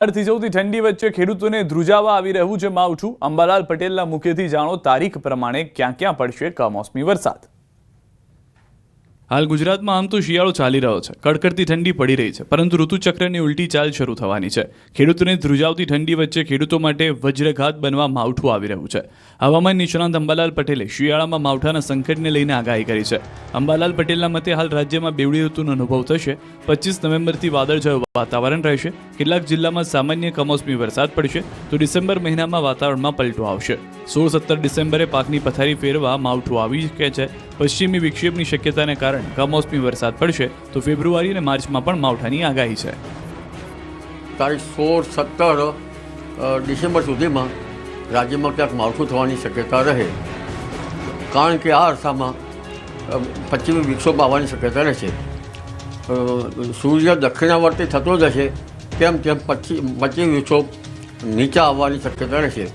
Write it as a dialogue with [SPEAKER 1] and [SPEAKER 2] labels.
[SPEAKER 1] થીજવતી ઠંડી વચ્ચે ખેડૂતોને ધ્રુજાવા આવી રહ્યું છે માવઠું। અંબાલાલ પટેલના મુખેથી જાણો તારીખ પ્રમાણે ક્યાં ક્યાં પડશે કમોસમી વરસાદ। હાલ ગુજરાતમાં આમ તો શિયાળો ચાલી રહ્યો છે, કડકડતી ઠંડી પડી રહી છે, પરંતુ ઋતુચક્રની ઉલટી ચાલ શરૂ થવાની છે। ખેડૂતોને ધ્રુજાવતી ઠંડી વચ્ચે ખેડૂતો માટે વજ્રઘાત બનવા માવઠું આવી રહ્યું છે। હવામાન નિષ્ણાંત અંબાલાલ પટેલે શિયાળામાં માવઠાના સંકટને લઈને આગાહી કરી છે। અંબાલાલ પટેલના મતે હાલ રાજ્યમાં બેવડી ઋતુનો અનુભવ થશે। 25 નવેમ્બરથી વાદળછાયું વાતાવરણ રહેશે। કેટલાક જિલ્લામાં સામાન્ય કમોસમી વરસાદ પડશે, તો ડિસેમ્બર મહિનામાં વાતાવરણમાં પલટો આવશે। 16-17 ડિસેમ્બરે પાકની પથારી ફેરવા માવઠું આવી શકે છે। પશ્ચિમી વિક્ષેપની શક્યતાને કારણે કમોસમી વરસાદ પડશે, તો ફેબ્રુઆરી અને માર્ચમાં પણ માવઠાની આગાહી છે।
[SPEAKER 2] તારીખ 16-17 ડિસેમ્બર સુધીમાં રાજ્યમાં ક્યાંક માવઠું થવાની શક્યતા રહે, કારણ કે આ અરસામાં પશ્ચિમી વિક્ષોભ આવવાની શક્યતા રહેશે। સૂર્ય દક્ષિણાવર્તી થતો જશે તેમ તેમ પશ્ચિમી વિક્ષોભ નીચે આવવાની શક્યતા રહેશે।